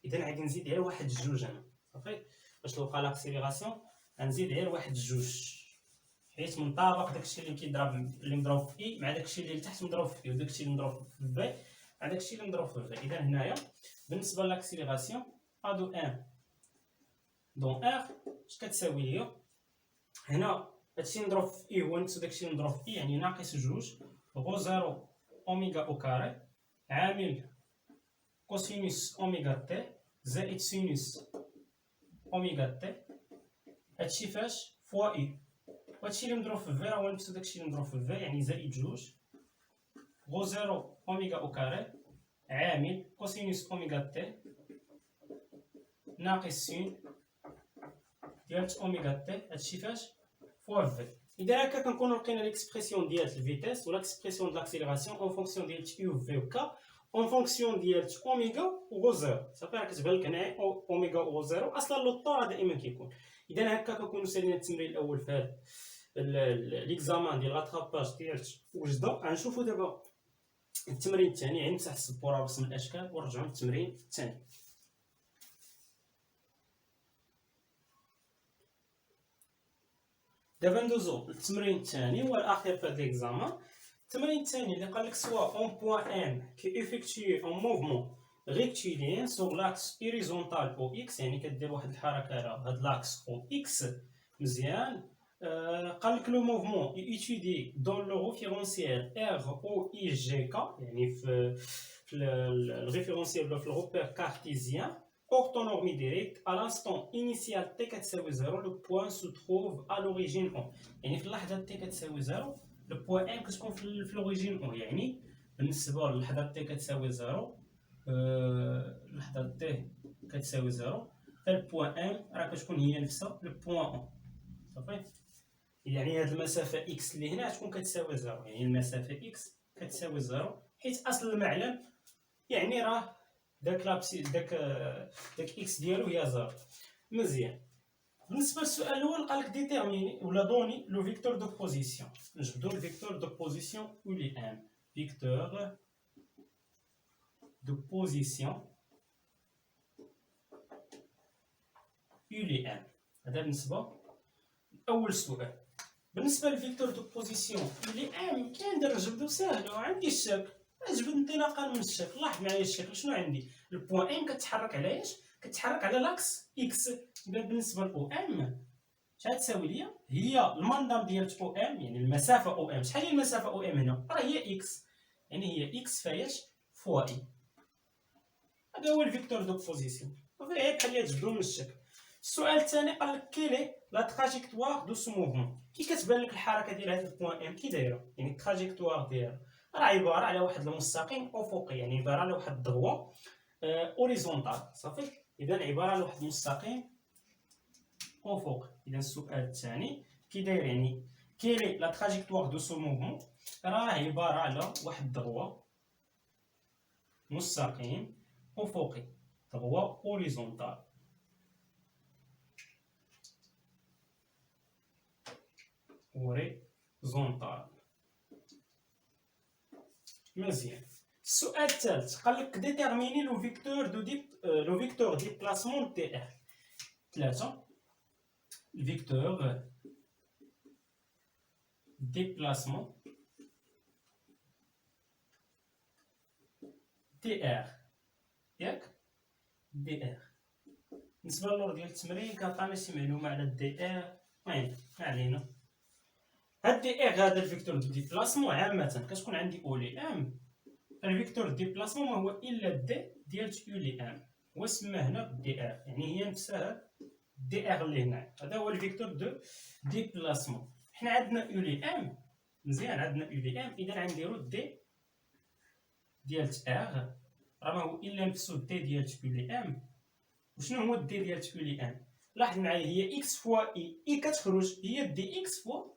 اذا غادي نزيد غير واحد الجوج هنا. صافي باش نلقى لاكسيليغاسيون غنزيد غير واحد الجوج، حيت منطابق داكشي اللي مضروب في اي مع داكشي اللي لتحت مضروب في اي، وداكشي اللي مضروب في بي مع داكشي اللي مضروب في في. اذا هنايا بالنسبه لاكسيليغاسيون ا دو ان دون ار اش كتساوي ليا؟ هنا هادشي مضروب في اي هو نفس داكشي اللي مضروب في اي، يعني ناقص جوج غو زيرو اوميغا او كاري عامل كوسينوس اوميغا تي زائد سينوس اوميغا تي، هادشي فاش فوا اي، وهادشي اللي مضروب في في راه هو نفس داكشي اللي مضروب في في، يعني زائد جوج غو زيرو اوميغا او كاري عامل كوسينوس اوميغا تي ناقص سين ديال اوميغا تي، هادشي فاش فوا في. اذا هكا كنكونو لقينا ليكسبرسيون ديال الفيتيس ولا ليكسبرسيون ديال لاكسيليراسيون اون فونكسيون ديال تي و في و كا اون فونكسيون ديال اوميغا و غو زيرو. صافي راه كتبان لك هنايا اوميغا و غو زيرو، اصلا لو راه دائما كيكون. اذا هكا كنكونو سالينا التمرين الاول في هذا ليكزامان ديال لاتراباج ديال وجده. غنشوفو دابا التمرين الثاني، يعني نمسح السبوره رسم الاشكال ونرجعو للتمرين الثاني. دابا ندوزو للتمرين الثاني والاخير في هذا ليكزامان. التمرين الثاني اللي قال لك سوا اون بوين ام كي افيكتوي اون موفمون ريكتيليان سور لاكس اوريزونتال او اكس، يعني كدير واحد الحركه على هاد لاكس او اكس. مزيان. قال لك لو موفمون ايتودي دون لو ريفيرونسيال ار او اي جي كا، يعني في الريفيرونسيال ولا في الروبير كارتيزيان orthonormé direct à l'instant initial t كتساوي 0 le point se trouve à l'origine 1. يعني في اللحظه t كتساوي 0 le point m كتكون في l'origine 1. يعني بالنسبه للحظه t كتساوي 0 اللحظه t كتساوي 0 فالبوان m راه كتكون هي نفسها le point 1. صافي. يعني هاد المسافه x اللي هنا تكون كتساوي 0، يعني المسافه x كتساوي 0 حيت اصل المعلم يعني راه داك اكس ديالو هي 0. مزيان. بالنسبه للسؤال الاول قال لك ديتيرميني ولا دوني لو فيكتور دو بوزيسيون. نجبدو الفيكتور دو بوزيسيون و لي ام. فيكتور دو بوزيسيون و لي ام. هذا بالنسبه لاول سؤال. بالنسبه للفيكتور دو بوزيسيون و لي ام كندير نجبدو ساهل وعندي الشكل. نجبد انطلاقا من الشكل. لاحظ معايا الشكل شنو عندي؟ البوان ام كتحرك على ايش؟ كتحرك على لاكس اكس. اذا بالنسبه لاو ام شحال تساوي ليا؟ هي المندام ديال او ام، يعني المسافه او ام. شحال هي المسافه او ام هنا؟ راه هي اكس، يعني هي اكس فاياش فوا اي. هذا هو الفيكتور دو بوزيسيون. صافي غير بحال اللي تجبدو من الشكل. السؤال الثاني قال لك كيلي لا تراجيكتوار دو سو موفمون. كي كتبان لك الحركه ديال هذا البوان ام كي دايره، يعني التراجيكتوار ديالها راه عباره على واحد المستقيم افقي، يعني عباره على واحد الضغوه اوريزونتال. صافي، اذا عباره على واحد المستقيم افقي. اذا السؤال الثاني كي داير يعني كيلي لا تراجيكتوار دو سو موفمون، راه عباره على واحد الضغوه مستقيم افقي، ضغوه اوريزونتال. هوريزونتال. مزيان. السؤال الثالث قال لك ديتيرميني لو فيكتور ديبلاسمون تي ار. 3 الفيكتور ديبلاسمون تي ار، ياك دي ار. بالنسبه للور ديال التمرين كنعطينا شي معلومه على الدي ار. المهم ما علينا. هاد دي ار هذا الفيكتور دو ديبلاسمون عامه كتكون عندي او لي ام. الفيكتور دو ديبلاسمون ما هو الا دي ديال يو لي ام، واسمى هنا دي ار، يعني هي نفسها دي ار اللي هنا. هذا هو الفيكتور دو ديبلاسمون. حنا عندنا يو لي ام، مزيان، عندنا يو لي ام، اذا غنديرو دي ديال ار راه ما هو الا نفسو دي ديال يو لي ام. وشنو هو دي ديال يو لي ام؟ لاحظ معايا، هي اكس فوا اي كتخرج هي دي اكس فوا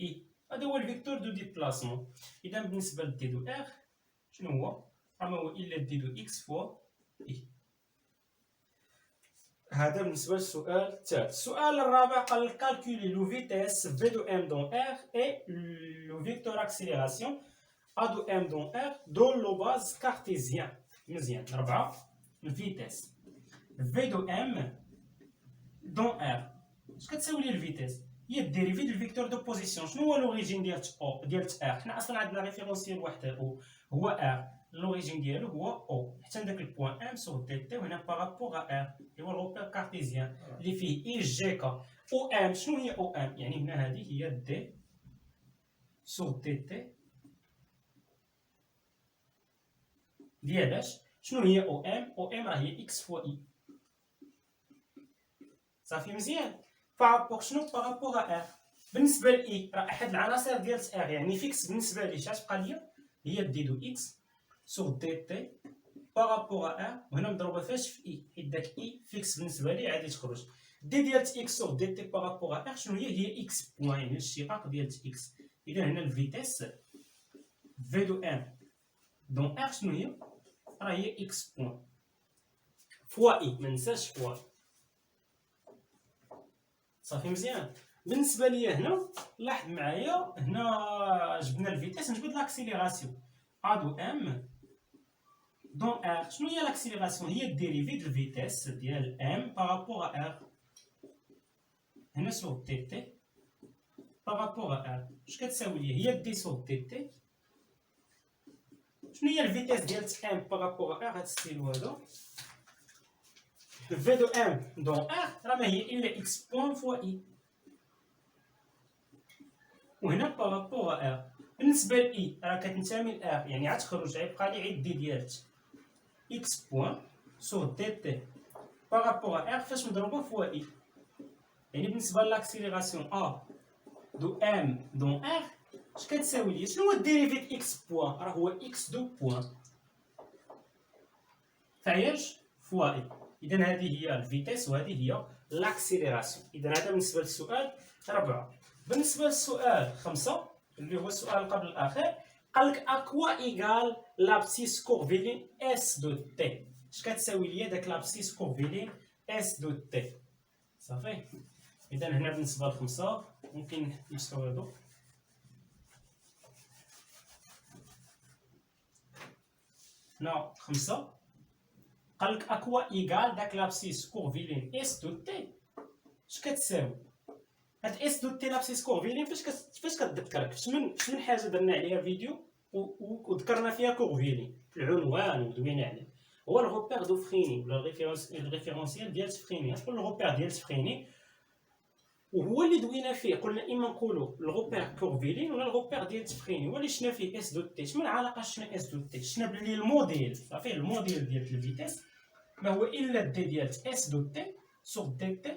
اي. هذا هو الفيكتور دو ديبلاسمون. اذا بالنسبه لدي دو ار شنو هو؟ راه ما هو الا دي دو اكس فوا اي. هذا بالنسبه للسؤال الثالث. السؤال الرابع قال لك كالكولي لو فيتيس في دو ام دون ار اي لو فيكتور اكسيليراسيون ا دو ام دون ار دون لو باز كارتيزيان. مزيان. 4 الفيتيس في دو ام دون ار. اش كتساوي لي الفيتيس؟ هي الديريفي ديال الفيكتور دو بوزيسيون. شنو هو لوريجين ديال او ديال ار؟ حنا اصلا عندنا ريفيرونسيال واحد او هو ار، لوريجين ديالو هو او حتى داك البوان ام سور دي تي، وهنا بارابور ا ار اللي هو الروبير كارتيزيان اللي فيه اي جي كا. او ام شنو هي او ام؟ يعني هنا هذه هي دي سور دي تي ديالاش. شنو هي او ام؟ او ام راه هي اكس فوا اي. صافي مزيان. بارابور شنو؟ بارابور ا ار. بالنسبه لاي راه احد العناصر ديال ار، يعني فيكس بالنسبه لي اش غتبقى ليا؟ هي دي دو اكس سور دي تي بارابور ا ار، وهنا مضروبه فاش؟ في اي، حيت داك اي فيكس بالنسبه لي عادي تخرج. دي ديال اكس سور دي تي بارابور ا ار شنو هي؟ هي اكس بوان، يعني الاشتقاق ديال اكس. اذا هنا الفيتيس في دو ام دون ار شنو هي؟ راه هي اكس بوان فوا اي، ما ننساش فوا. صافي مزيان. بالنسبه ليا هنا لاحظ معايا، هنا جبنا الفيتيس نجبد لاكسيليراسيون ا دو ام دون ار. شنو هي لاكسيليراسيون؟ هي الديريفي دو الفيتيس ديال ام بارابور ا ار، هنا سور تي تي بارابور ا ار. اش كتساوي ليا؟ هي دي سور تي تي. شنو هي الفيتيس ديال ام بارابور ا ار؟ هاد الستيلو هذا في دو ام دون ار راه ما هي الا اكس بوان فوا اي، وهنا بارابور ار. بالنسبه لاي راه كتنتمي لار، يعني غتخرج غيبقى لي غير دي ديال اكس بوان سور دي تي بارابور ار فاش مضروبه فوا اي. يعني بالنسبه لاكسيليراسيون ا دو ام دون ار اش كتساوي ليا؟ شنو هو الديريفي اكس بوان؟ راه هو اكس دو بوان فاياش فوا اي. اذا هذه هي الفيتيس وهذه هي لاكسيليراسيون. اذا هذا بالنسبه للسؤال 4. بالنسبه للسؤال 5 اللي هو السؤال قبل الاخير قال لك اكوا ايغال لابسيس كورفيلين اس دو تي. اش كتساوي ليا داك لابسيس كورفيلين اس دو تي؟ صافي. اذا هنا بالنسبه ل5 ممكن نستوعبوا. هنا 5 قال لك اكوا ايغال داك لابسيس كورفيلين اس دو تي. اش كتساوي هاد اس دو تي لابسيس كورفيلين؟ فاش كتذكرك؟ شمن حاجه درنا عليها فيديو وذكرنا فيها كورفيلين في العنوان ودوينا عليه؟ هو الغوبير دو فريني ولا الريفيرونسيال ديال فريني. غتقول الغوبير ديال فريني وهو اللي دوينا فيه. قلنا اما نقولوا الغوبير كورفيلين ولا الغوبير ديال فريني. هو اللي شنا فيه اس دو تي. شنو العلاقه شنا اس دو تي؟ شنا بلي الموديل، صافي، الموديل ديال الفيتيس ما هو الا دي ديال اس دو تي سور دي تي.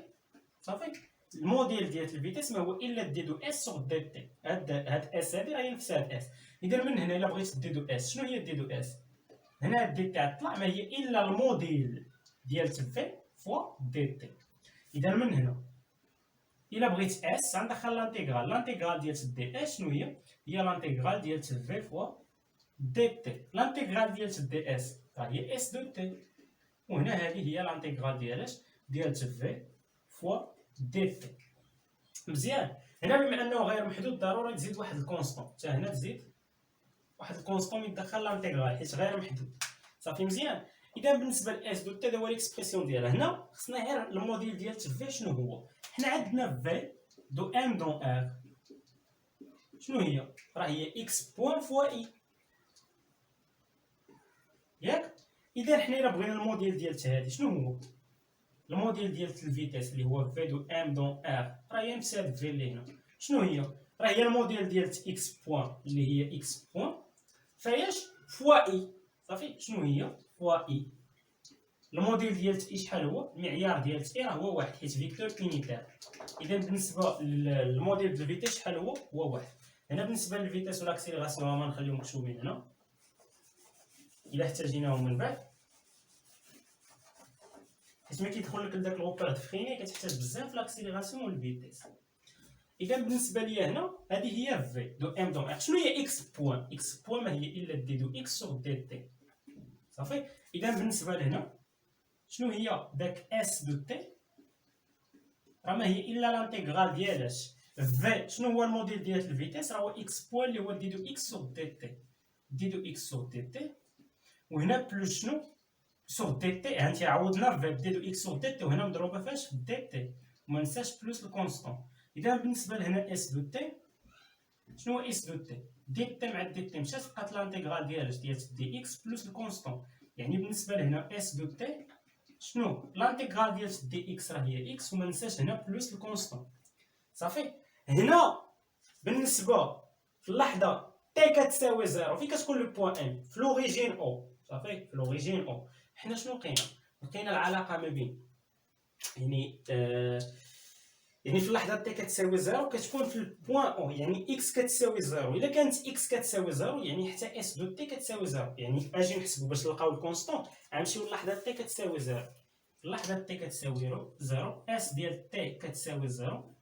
صافي الموديل ديال الفيتيس ما هو الا دي دو اس سور دي تي. هاد اس هادي راهي نفس هاد اس. اذا من هنا الا بغيت دي دو اس، شنو هي دي دو اس؟ هنا دي تي غتطلع ما هي الا الموديل ديال في فوا دي تي. اذا من هنا الا بغيت اس غندخل لانتيغرال ديال دي اس. شنو هي؟ هي لانتيغرال ديال في فوا دي تي. لانتيغرال ديال دي اس هي اس دو تي، وهنا هذه هي لانتيغرال ديال في فوا دي تي. مزيان. هنا بما انه غير محدود ضروري تزيد واحد الكونستون، حتى هنا تزيد واحد الكونستون يدخل لانتيغرال حيت غير محدود. صافي مزيان. اذا بالنسبه لاس دو تي هذا هو ليكسبرسيون ديالها. هنا خصنا غير الموديل ديال في شنو هو. حنا عندنا في دو ام دون ار شنو هي؟ راه هي اكس بوان فوا اي، ياك؟ اذا حنا الا بغينا الموديل ديال هذه شنو هو؟ الموديل ديال الفيتيس اللي هو في دو ام دون ار راه هي نفس هاد في اللي هنا. شنو هي؟ راه هي الموديل ديال اكس بوان اللي هي اكس بوان فاياش فوا اي. صافي شنو هي؟ فوا اي. الموديل ديال اي شحال هو؟ المعيار ديال اي راه هو واحد حيت فيكتور يونيتير. اذا بالنسبه للموديل ديال الفيتيس شحال هو واحد. هنا بالنسبه للفيتيس والاكسيليراسيون ما نخليهم مكتوبين هنا الا احتاجيناهم من بعد، حيت ملي كيدخل لك لداك الغوبير دفخيني كتحتاج بزاف لاكسيليراسيون والفيتيس. اذا بالنسبه ليا هنا هذه هي في دو ام دون ار. شنو هي اكس بوان؟ اكس بوان ما هي الا دي دو اكس سور دي تي. صافي. اذا بالنسبه لهنا شنو هي داك اس دو تي؟ راه ما هي الا لانتيغرال ديالاش في. شنو هو الموديل ديال الفيتيس؟ راه هو اكس بوان اللي هو دي دو اكس سور دي تي. دي دو اكس سور دي تي، وهنا بلوس شنو سور دي تي. هانتي عوضنا في دي دو اكس سور دي تي، وهنا مضروبه فاش في دي تي، وما ننساش بلوس الكونستون. اذا بالنسبه لهنا اس دو تي شنو هو اس دو تي؟ دي تي مع دي تي مشات بقات لانتيغرال ديال دي اكس بلوس الكونستون. يعني بالنسبه لهنا اس دو تي شنو لانتيغرال ديال دي اكس راه هي اكس، وما ننساش هنا بلوس الكونستون. صافي. هنا بالنسبه في اللحظه تي كتساوي زيرو فين كتكون لو بوان ام؟ في لوريجين او. صافي في لوريجين او حنا شنو لقينا العلاقه ما بين يعني في اللحظه تي كتساوي زيرو كتكون في البوان او، يعني اكس كتساوي زيرو. الا كانت اكس كتساوي زيرو يعني حتى اس دو تي كتساوي زيرو. يعني اجي نحسبوا باش نلقاو الكونستون غنمشيو للحظه تي كتساوي زيرو. في اللحظه تي كتساوي زيرو اس ديال تي كتساوي زيرو.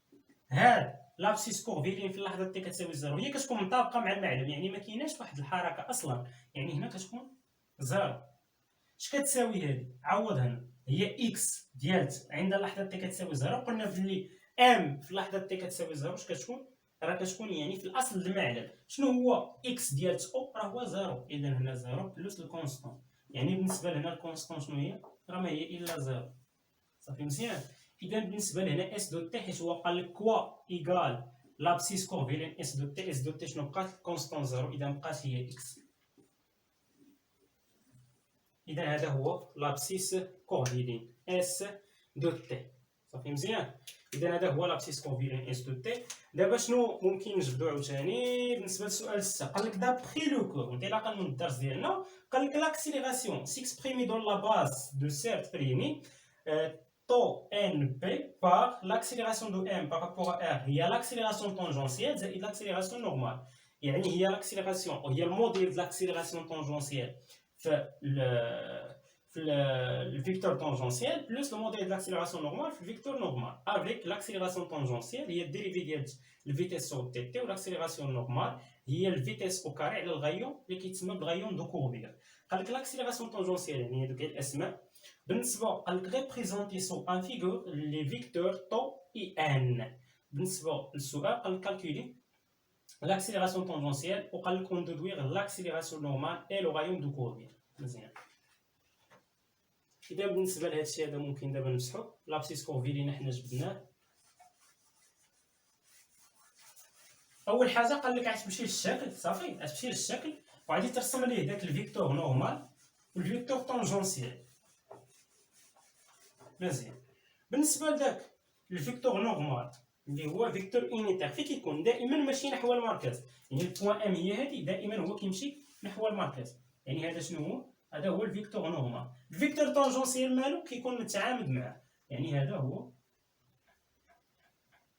هاد لابسيس كورفيلين في اللحظه تي كتساوي زيرو هي كتكون مطابقه مع المعلوم، يعني ما كايناش واحد الحركه اصلا، يعني هنا كتكون زيرو. اش كتساوي هادي؟ عوض هنا هي اكس ديالت عند اللحظه تي كتساوي زيرو. قلنا بلي ام في اللحظه تي كتساوي زيرو اش كتكون؟ راه كتكون يعني في الاصل المعلم شنو هو اكس ديالت او؟ راه هو زيرو. اذا هنا زيرو بلس الكونستون، يعني بالنسبه لهنا الكونستون شنو هي؟ راه ما هي الا زيرو. صافي مزيان. اذا بالنسبه لهنا اس دو تي حيت هو قال لك كوا ايكال لابسيس كورفيلين اس دو تي. اس دو تي شنو بقات؟ كونستون زيرو، اذا بقات هي اكس. اذا هذا هو لابسيس كورفيلين اس دو تي. صافي مزيان. اذا هذا هو لابسيس كورفيلين اس دو تي. دابا شنو ممكن نجبدو عاوتاني بالنسبه للسؤال 6؟ قال لك دابخي لو كور انطلاقا من الدرس ديالنا قال لك لاكسيليراسيون سيكسبريمي دون لا باز دو سيرت بريمي tau np par l'accélération de m par rapport à r هي l'accélération tangentielle زائد l'accélération normale. يعني هي l'accélération هي الموديل de l'accélération tangentielle في le vecteur tangentiel plus le modèle d'accélération normale في le vecteur normal. Avec l'accélération tangentielle هي الديريفي ديال الفيتيس sur dt و l'accélération normale هي الفيتيس او كاري على الغيون اللي كيتسمى بالغيون دو كوربير. قال لك l'accélération tangentielle يعني هذوك الاسماء بالنسبه قال لك ريبريزونتي سو ان فيغور لي فيكتور طو اي ان. بالنسبه للسؤال قال لك كالكولي l'accélération tangentielle وقال لك ندوير l'accélération normale et le rayon de courbure. مزيان. اذا بالنسبه لهذا الشيء هذا ممكن دابا نمسحو لابسيس كورفيلين حنا جبدناه. اول حاجه قال لك غتمشي للشكل. صافي غتمشي للشكل وغادي ترسم ليه داك الفيكتور نورمال والفيكتور طونجونسيال. مزيان. بالنسبه لذاك الفيكتور نورمال اللي هو فيكتور يونيتير فين كيكون دائما ماشي نحو المركز، يعني البوان ام هي هذه دائما هو كيمشي نحو المركز. يعني هذا شنو هو؟ هذا هو الفيكتور نورمال. الفيكتور طونجونسيال مالو كيكون متعامد معاه. يعني هذا هو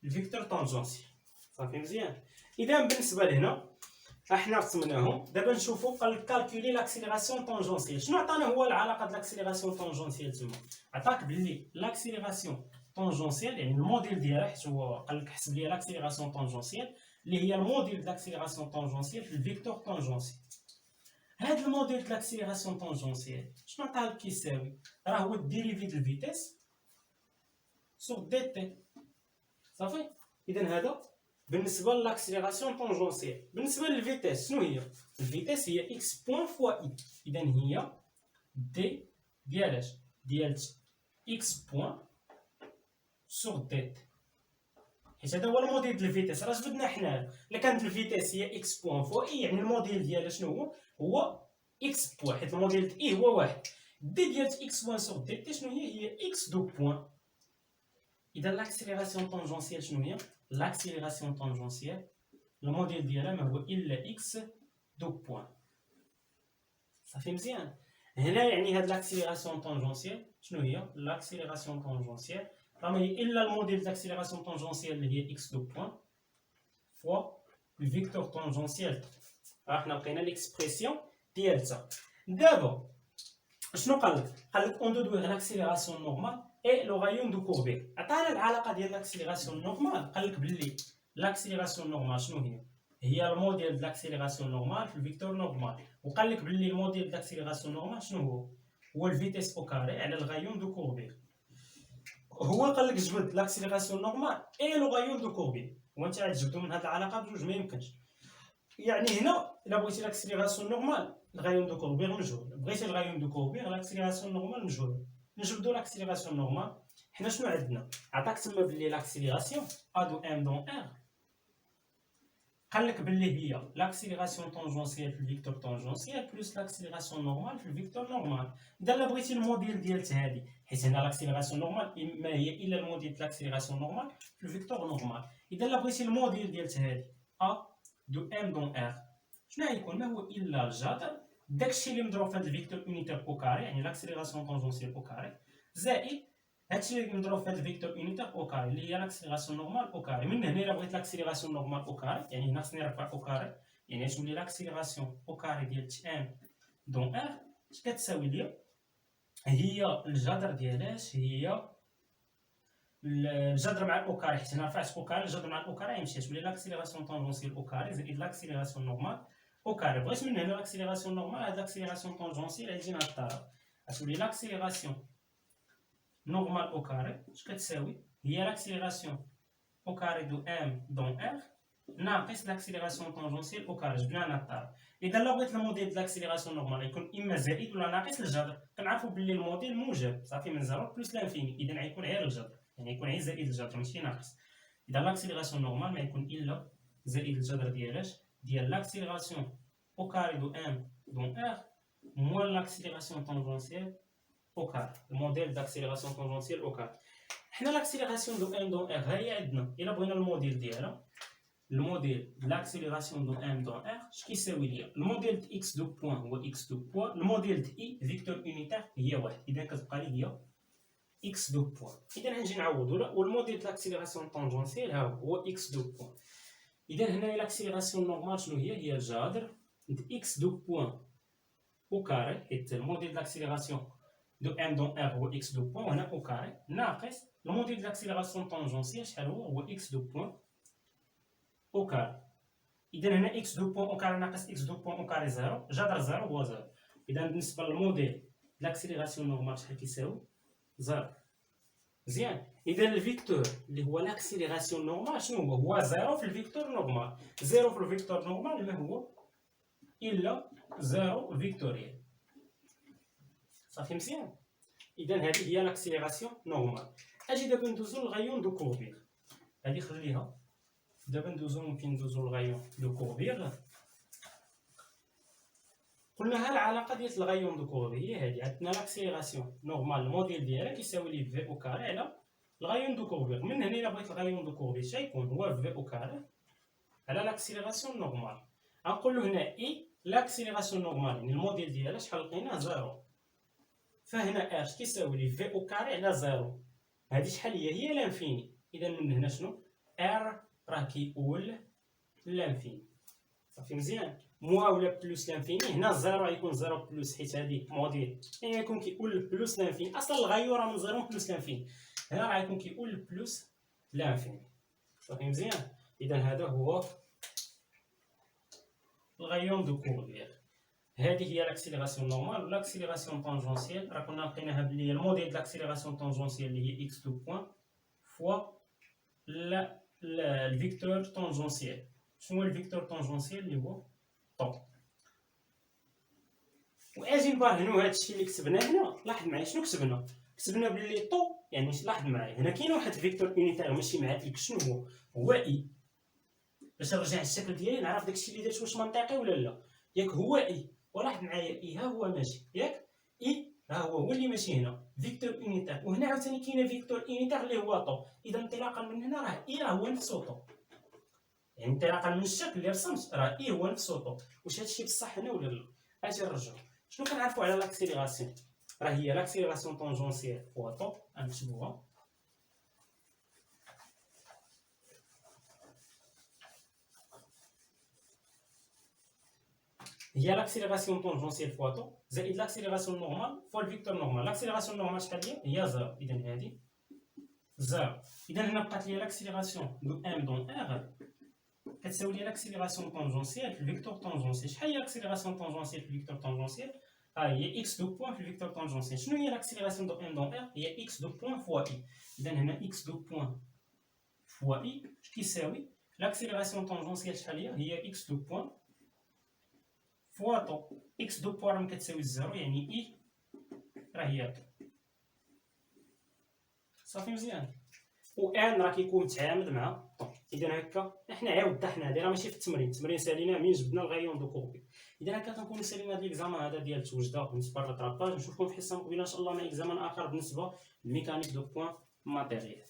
الفيكتور طونجونسيال. صافي مزيان. اذا بالنسبه لهنا احنا رسمناهم، دابا نشوفوا قال لك كالكولي لاكسيليراسيون طونجونسيال. شنو عطانا هو العلاقه ديال لاكسيليراسيون طونجونسيال تما؟ عطاك باللي لاكسيليراسيون طونجونسيال يعني الموديل ديالها، حيت هو قال لك حسب لي لاكسيليراسيون طونجونسيال اللي هي الموديل ديال لاكسيليراسيون طونجونسيال في الفيكتور طونجونسيال. هذا الموديل ديال لاكسيليراسيون طونجونسيال شنو عطاه لك كيساوي؟ راه هو الديريفي ديال الفيتيس سور دي تي. صافي. اذا هذا بالنسبه لاكسيليراسيون طونجونسيال. بالنسبه للفيتيس شنو هي؟ الفيتيس هي اكس بوين فوا اي. اذا هي دي ديال اش؟ ديال اكس بوين سور دي تي، حيت هذا هو الموديل ديال الفيتيس. راه جبدنا حنا الا كانت الفيتيس هي اكس بوين فوا اي، يعني الموديل ديالها شنو هو؟ هو اكس بوين، حيت الموديل ديال اي هو واحد. دي ديال اكس بوين سور دي تي شنو هي؟ هي اكس دو بوين. اذا لاكسيليراسيون طونجونسيال شنو هي؟ لاكسيليراسيون طونجونسيال الموديل ديالها ما هو الا اكس دو بوين. صافي مزيان. هنا يعني هاد لاكسيليراسيون طونجونسيال شنو هي؟ لاكسيليراسيون طونجونسيال راه ما هي الا الموديل داكسيليراسيون طونجونسيال اللي هي اكس دو بوين فوا الفيكتور طونجونسيال. راه حنا لقينا ليكسبرسيون ديالتها. دابا شنو قال لك؟ قال لك اون دو لاكسيليراسيون نورمال اي لو رايون دو كوربير. عطانا العلاقه ديال لاكسيليراسيون نورمال. قال لك باللي لاكسيليراسيون نورمال شنو هي؟ هي الموديل د لاكسيليراسيون نورمال في الفيكتور نورمال. وقال لك باللي الموديل د لاكسيليراسيون نورمال شنو هو؟ هو الفيتيس او كاري على الغايون دو كوربير. هو قال لك جبد لاكسيليراسيون نورمال اي لو غايون دو كوربير، وانت غتجبدو من هاد العلاقه بجوج ما يمكنش. يعني هنا الا بغيتي لاكسيليراسيون نورمال الغايون دو كوربير مجهول، بغيتي الغايون دو كوربير لاكسيليراسيون نورمال مجهول. نجبدو لاكسيليراسيون نورمال. حنا شنو عندنا؟ عطاك تما بلي لاكسيليراسيون ا دو ام دون ار قال لك باللي هي لاكسيليراسيون طونجونسيال في الفيكتور طونجونسيال بلس لاكسيليراسيون نورمال في الفيكتور نورمال. اذا لا بغيتي الموديل ديال هادي، حيت هنا لاكسيليراسيون نورمال ما هي الا الموديل ديال لاكسيليراسيون نورمال في الفيكتور نورمال. اذا لا بغيتي الموديل ديال هادي ا دو ام دون ار شنو غيكون؟ ما هو الا الجذر داكشي اللي مضروب في هاد الفيكتور يونيتير او كاري، يعني لاكسيليراسيون طونجونسيال او كاري، زائد هادشي اللي مضروب في هاد الفيكتور يونيتير او كاري اللي هي لاكسيليراسيون نورمال او كاري. من هنا الا بغيت لاكسيليراسيون نورمال او كاري يعني هنا خصني نرفع او كاري، يعني غتولي لاكسيليراسيون او كاري ديال ام دون ار اش كتساوي ليا؟ هي الجذر ديال اش؟ هي الجذر مع الاو كاري، حيت هنا رفعت او كاري، الجذر مع الاو كاري غيمشي تولي لاكسيليراسيون طونجونسيال او كاري زائد لاكسيليراسيون نورمال او كاري. بغيت من هنا لاكسيليراسيون نورمال هاد لاكسيليراسيون طونجونسيال غتجينا هاد الطرف، غتولي لاكسيليراسيون نورمال او كاري اش كتساوي؟ هي لاكسيليراسيون او كاري دو ام دون ار ناقص لاكسيليراسيون طونجونسيال او كاري، جبنا هنا الطرف. اذا لا بغيت الموديل د لاكسيليراسيون نورمال يكون اما زائد ولا ناقص الجذر. كنعرفوا باللي الموديل موجب صافي من 0 بلس لانفيني، اذا غيكون غير الجذر، يعني يكون غير زائد الجذر ماشي ناقص. اذا لاكسيليراسيون نورمال ما يكون الا زائد الجذر ديال اش؟ ديال لاكسيليراسيون او كاري دو ام دون ار موال لاكسيليراسيون طونجونسيال او كاري، الموديل داكسيليراسيون طونجونسيال او كاري. حنا لاكسيليراسيون دو ام دون ار ها هي عندنا. الا بغينا الموديل ديالها، الموديل د لاكسيليراسيون دو ام دون ار اش كيساوي ليا؟ الموديل د اكس دو بوين هو اكس دو بوين، الموديل د اي فيكتور يونيتير هي واحد، اذا كتبقى لي هي اكس دو بوين. اذا غنجي نعوض، والموديل د لاكسيليراسيون طونجونسيال ها هو اكس دو بوين. اذا هنا لاكسيليراسيون نورمال شنو هي؟ هي الجذر د اكس دو بوين او كاري، حيت الموديل د لاكسيليراسيون دو ام دون ار هو اكس دو بوين وهنا او كاري ناقص الموديل د لاكسيليراسيون طونجونسيال شحال هو اكس دو بوين او كاري. اذا هنا اكس دو بوين او كاري ناقص اكس دو بوين او كاري زيرو، جذر زيرو هو زيرو. اذا بالنسبه للموديل لاكسيليراسيون نورمال شحال كيساوي؟ زيرو. مزيان. اذا الفيكتور اللي هو لاكسيليراسيون نورمال شنو هو؟ هو زيرو في الفيكتور نورمال. زيرو في الفيكتور نورمال ما هو الا زيرو فيكتوريال. صافي مزيان. اذا هذه هي لاكسيليراسيون نورمال. اجي دابا ندوزو للغايون دو كوربير، هذه خليها. دابا ندوزو ممكن ندوزو للغايون دو كوربير. قلنا ها العلاقه ديال الغايون دو كوربير هي هذه. عندنا لاكسيليراسيون نورمال الموديل ديالها كيساوي لي في او كاري على الغايون دو كوربير. من هنا الا بغيت الغايون دو كوربير شنو يكون؟ هو في او كاري على لاكسيليراسيون نورمال. غنقولو هنا اي لاكسيليراسيون نورمال يعني الموديل ديالها شحال لقيناه؟ زيرو. فهنا اش كيساوي لي في او كاري على زيرو. هادي شحال هي لانفيني. اذا من هنا شنو ار راه كيقول لانفيني. صافي مزيان. موا ولا بلوس لانفيني، هنا زيرو غيكون زيرو بلوس حيت هادي موديل، يعني غيكون كيقول بلوس لانفيني. اصلا الغيو راه من زيرو بلوس لانفيني، هنا راه غيكون كيقول بلوس لانفيني. صافي مزيان. اذا هذا هو الغيون دو كوربير. هذه هي لاكسيليراسيون نورمال و لاكسيليراسيون طونجونسيال. راه كنا لقيناها بلي الموديل ديال لاكسيليراسيون طونجونسيال اللي هي اكس دو بوين فوا الفيكتور طونجونسيال. شنو هو الفيكتور طونجونسيال؟ اللي هو طو. واجي نبرهنوا هذا الشيء اللي كتبناه هنا. لاحظ معايا شنو كتبنا. كتبنا بلي طو يعني لاحظ معايا هنا كاين واحد الفيكتور يونيتير ماشي معاك شنو هو؟ هو اي. باش نرجع للشكل ديالي نعرف داكشي اللي درت واش منطقي ولا لا. ياك هو اي، ولاحظ معايا اي ها هو ماشي، ياك اي ها هو اللي ماشي هنا فيكتور يونيتير، وهنا عاوتاني كاينه فيكتور يونيتير اللي هو طو. اذا انطلاقا من هنا راه اي راه هو نفسو طو، يعني انطلاقا من الشكل اللي رسمت راه اي هو نفسو طو. واش هادشي بصح هنا ولا لا؟ اجي نرجعو. شنو كنعرفو على لاكسيليراسيون؟ راه هي لاكسيليراسيون طونجونسيال فوا طو. غنكتبوها هي لاكسيليراسيون طونجونسيال فوا طو زائد لاكسيليراسيون نورمال فوا الفيكتور نورمال. لاكسيليراسيون نورمال شحال هي؟ هي زيرو. اذا هادي زيرو. اذا هنا بقات لي لاكسيليراسيون دو ام دون ار كتساوي لي لاكسيليراسيون طونجونسيال في الفيكتور طونجونسيال. شحال هي لاكسيليراسيون طونجونسيال في الفيكتور طونجونسيال؟ ها هي اكس دو بوين في الفيكتور طونجونسيال. شنو هي لاكسيليراسيون دو ام دون ار؟ هي اكس دو بوين فوا اي. اذا هنا اكس دو بوين فوا اي كيساوي لاكسيليراسيون طونجونسيال شحال هي اكس دو بوين فوا طو. اكس دو بوين راه كتساوي زيرو، يعني اي راه هي طو. صافي مزيان. و ان راه كيكون متعامد مع طو. اذا هكا حنا عاودنا حنا هادي راه ماشي في التمرين سالينا من جبنا الغيون دو كوربي. اذا هكا كنكونوا سالينا هاد ليكزامان هذا ديال التوجده بالنسبه للراباج. نشوفكم في حصه مقبله ان شاء الله مع اكزامان اخر بالنسبه للميكانيك دو بوين ماتيريال.